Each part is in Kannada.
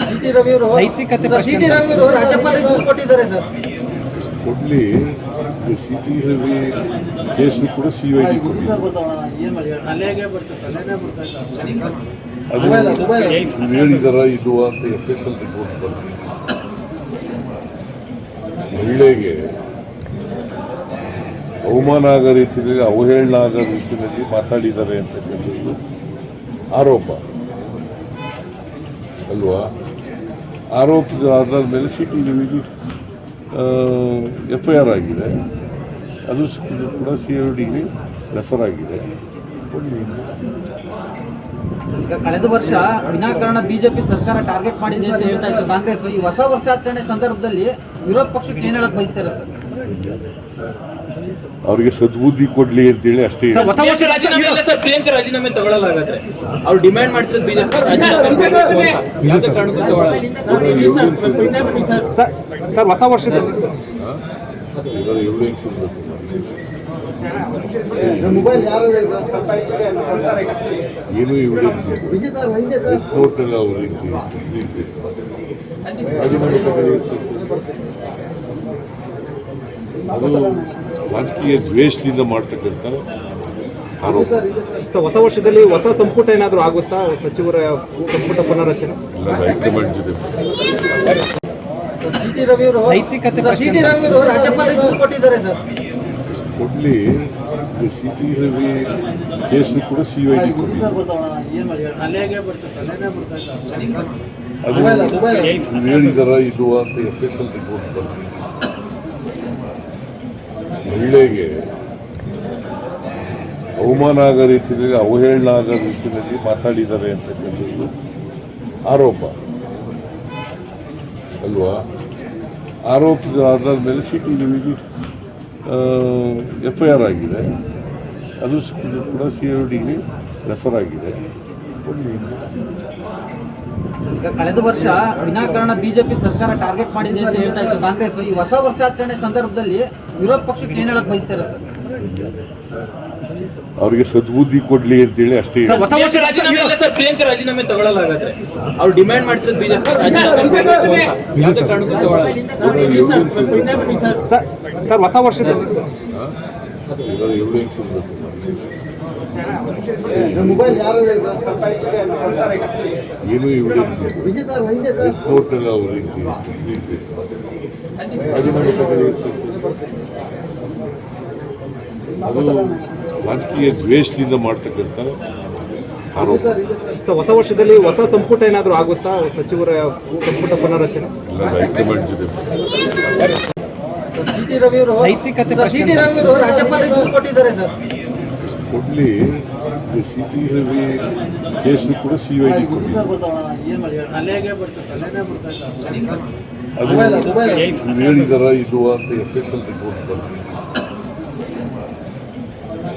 ಸಿಟಿ ರವಿ ಅವರು ಸಿಟಿ ರವಿ ಅವರು ರಾಜ್ಯಪಾಲರಿಗೆ ದೂರು ಕೊಟ್ಟಿದ್ದಾರೆ ಸರ್. ಕೊಡ್ಲಿ. ಸಿಟಿ ರವಿ ಕೇಸ್ ಕೂಡ CID ಕೊಟ್ಟಿದ್ದಾರೆ. ಅದು ಹೇಳಿದಾರ ಇದು ಅಂತ FSL ರಿಪೋರ್ಟ್ ಬಂದಿದೆ. ಮಹಿಳೆಗೆ ಅವಮಾನ ಆಗೋ ರೀತಿಯಲ್ಲಿ ಅವಹೇಳನ ಆಗೋ ರೀತಿಯಲ್ಲಿ ಮಾತಾಡಿದ್ದಾರೆ ಅಂತಕ್ಕಂಥದ್ದು ಆರೋಪ ಅಲ್ವಾ. ಆರೋಪದ ಆಧಾರದ ಮೇಲೆ ಸಿಟಿ ರವಿಗೆ FIR ಆಗಿದೆ. ಅದು ಕೂಡ CIDಗೆ ರೆಫರ್ ಆಗಿದೆ. ಈಗ ಕಳೆದ ವರ್ಷ ವಿನಾಕಾರಣ ಬಿಜೆಪಿ ಸರ್ಕಾರ ಟಾರ್ಗೆಟ್ ಮಾಡಿದೆ ಅಂತ ಹೇಳ್ತಾ ಇತ್ತು ಕಾಂಗ್ರೆಸ್. ಈ ಹೊಸ ವರ್ಷಾಚರಣೆ ಸಂದರ್ಭದಲ್ಲಿ ವಿರೋಧ ಪಕ್ಷಕ್ಕೆ ಏನ್ ಹೇಳಕ್ ಬಯಸ್ತಾರೆ ಸರ್? ಅವರಿಗೆ ಸದ್ಬುದ್ಧಿ ಕೊಡ್ಲಿ ಅಂತೇಳಿ ಅಷ್ಟೇ. ಪ್ರಿಯಾಂಕಾ ರಾಜೀನಾಮೆ ತಗೊಳ್ಳಲಾಗತ್ತೆ. ಅವ್ರು ಡಿಮ್ಯಾಂಡ್ ಮಾಡ್ತಿರೋದು ಬಿಜೆಪಿ ಸರ್ ಹೊಸ ವರ್ಷದಲ್ಲಿ ಏನು ಎವಿಡೆನ್ಸ್ ಕೋರ್ಟಲ್ಲಿ ಅವರು ಅದು ರಾಜಕೀಯ ದ್ವೇಷದಿಂದ ಮಾಡ್ತಕ್ಕಂಥ ಆರೋಪ. ಸರ್ ಹೊಸ ವರ್ಷದಲ್ಲಿ ಹೊಸ ಸಂಪುಟ ಏನಾದರೂ ಆಗುತ್ತಾ? ಸಚಿವರ ಸಂಪುಟ ಪುನರಚನೆ ಎಲ್ಲ ಹೈಕಮಾಂಡ್ ಜೊತೆ ಸಿಟಿ ರವಿ ಅವರು ರಾಜ್ಯಪಾಲರಿಗೆ ದೂರು ಕೊಟ್ಟಿದ್ದಾರೆ ಸರ್. ಕೊಡ್ಲಿ. ಸಿಟಿ ರವಿ ಕೇಸ್ ಕೂಡ CID ಕೊಟ್ಟಿದ್ದಾರೆ. ಅದು ಹೇಳಿದಾರ ಇದು ಅಂತ FSL ರಿಪೋರ್ಟ್ ಬಂದಿದೆ. ಮಹಿಳೆಗೆ ಅವಮಾನ ಆಗೋ ರೀತಿಯಲ್ಲಿ ಅವಹೇಳನ ಆಗೋ ರೀತಿಯಲ್ಲಿ ಮಾತಾಡಿದ್ದಾರೆ ಅಂತಕ್ಕಂಥದ್ದು ಆರೋಪ ಅಲ್ವಾ. ಆರೋಪದ ಆಧಾರದ ಮೇಲೆ ಸಿಟಿ ರವಿಗೆ FIR ಆಗಿದೆ. ಅದು ಕೂಡ CIDಗೆ ರೆಫರ್ ಆಗಿದೆ. ಈಗ ಕಳೆದ ವರ್ಷ ವಿನಾಕಾರಣ ಬಿಜೆಪಿ ಸರ್ಕಾರ ಟಾರ್ಗೆಟ್ ಮಾಡಿದೆ ಅಂತ ಹೇಳ್ತಾ ಇತ್ತು ಕಾಂಗ್ರೆಸ್. ಈ ಹೊಸ ವರ್ಷಾಚರಣೆ ಸಂದರ್ಭದಲ್ಲಿ ವಿರೋಧ ಪಕ್ಷಕ್ಕೆ ಏನ್ ಹೇಳಕ್ ಬಯಸ್ತಾರೆ ಸರ್? ಅವರಿಗೆ ಸದ್ಬುದ್ಧಿ ಕೊಡ್ಲಿ ಅಂತೇಳಿ ಅಷ್ಟೇ. ಪ್ರಿಯಾಂಕಾ ರಾಜೀನಾಮೆ ತಗೊಳ್ಳಲಾಗತ್ತೆ. ಅವ್ರು ಡಿಮ್ಯಾಂಡ್ ಮಾಡ್ತಿರೋದು ಬಿಜೆಪಿ ಸರ್ ಹೊಸ ವರ್ಷದಲ್ಲಿ ಏನು ಎವಿಡೆನ್ಸ್ ಕೋರ್ಟಲ್ಲಿ ಅವರು ಅದು ರಾಜಕೀಯ ದ್ವೇಷದಿಂದ ಮಾಡ್ತಕ್ಕಂಥ ಆರೋಪ. ಸರ್ ಹೊಸ ವರ್ಷದಲ್ಲಿ ಹೊಸ ಸಂಪುಟ ಏನಾದರೂ ಆಗುತ್ತಾ? ಸಚಿವರ ಸಂಪುಟ ಪುನರಚನೆ ಎಲ್ಲ ಹೈಕಮಾಂಡ್ ಜೊತೆ ಸಿಟಿ ರವಿ ಅವರು ರಾಜ್ಯಪಾಲರಿಗೆ ದೂರು ಕೊಟ್ಟಿದ್ದಾರೆ ಸರ್. ಕೊಡ್ಲಿ. ಸಿಟಿ ರವಿ ಕೇಸ್ ಕೂಡ CID ಕೊಟ್ಟಿದ್ದಾರೆ. ಅದು ಹೇಳಿದಾರ ಇದು ಅಂತ FSL ರಿಪೋರ್ಟ್ ಬಂದಿದೆ.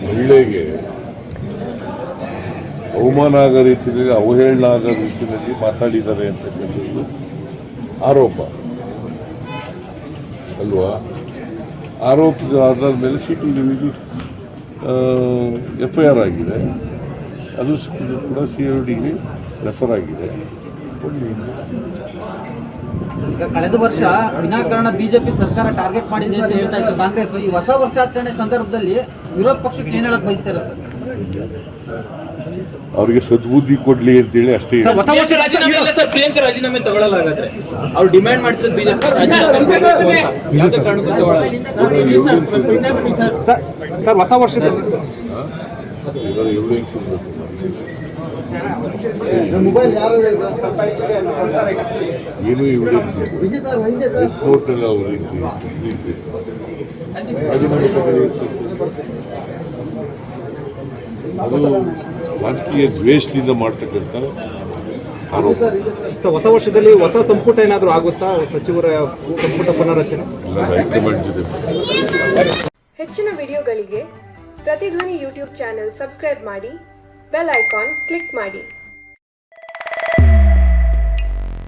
ಮಹಿಳೆಗೆ ಅವಮಾನ ಆಗೋ ರೀತಿಯಲ್ಲಿ ಅವಹೇಳನ ಆಗೋ ರೀತಿಯಲ್ಲಿ ಮಾತಾಡಿದ್ದಾರೆ ಅಂತಕ್ಕಂಥದ್ದು ಆರೋಪ ಅಲ್ವಾ. ಆರೋಪದ ಆಧಾರದ ಮೇಲೆ ಸಿಟಿ ರವಿಗೆ FIR ಆಗಿದೆ. ಅದು ಕೂಡ CIDಗೆ ರೆಫರ್ ಆಗಿದೆ. ಈಗ ಕಳೆದ ವರ್ಷ ವಿನಾಕಾರಣ ಬಿಜೆಪಿ ಸರ್ಕಾರ ಟಾರ್ಗೆಟ್ ಮಾಡಿದೆ ಅಂತ ಹೇಳ್ತಾ ಇತ್ತು ಕಾಂಗ್ರೆಸ್. ಈ ಹೊಸ ವರ್ಷಾಚರಣೆ ಸಂದರ್ಭದಲ್ಲಿ ವಿರೋಧ ಪಕ್ಷಕ್ಕೆ ಏನ್ ಹೇಳಕ್ ಬಯಸ್ತಾರೆ ಸರ್? ಅವರಿಗೆ ಸದ್ಬುದ್ಧಿ ಕೊಡ್ಲಿ ಅಂತೇಳಿ ಅಷ್ಟೇ. ಪ್ರಿಯಾಂಕಾ ರಾಜೀನಾಮೆ ತಗೊಳ್ಳಲಾಗತ್ತೆ. ಅವ್ರು ಡಿಮ್ಯಾಂಡ್ ಮಾಡ್ತಿರೋದು ಬಿಜೆಪಿ ಸರ್ ಹೊಸ ವರ್ಷದಲ್ಲಿ ಎವಿಡೆನ್ಸ್ ಏನು ಎವಿಡೆನ್ಸ್ ಕೋರ್ಟಲ್ಲಿ ಅವರು ಅದು ರಾಜಕೀಯ ದ್ವೇಷದಿಂದ ಮಾಡ್ತಕ್ಕಂಥ ಆರೋಪ. ಸರ್ ಹೊಸ ವರ್ಷದಲ್ಲಿ ಹೊಸ ಸಂಪುಟ ಏನಾದರೂ ಆಗುತ್ತಾ? ಸಚಿವರ ಸಂಪುಟ ಪುನರಚನೆ ಎಲ್ಲ ಹೈಕಮಾಂಡ್ ಜೊತೆ. ಹೆಚ್ಚಿನ ವಿಡಿಯೋಗಳಿಗೆ ಪ್ರತಿಧ್ವನಿ ಯೂಟ್ಯೂಬ್ ಚಾನೆಲ್ ಸಬ್ಸ್ಕ್ರೈಬ್ ಮಾಡಿ, ಬೆಲ್ ಐಕಾನ್ ಕ್ಲಿಕ್ ಮಾಡಿ.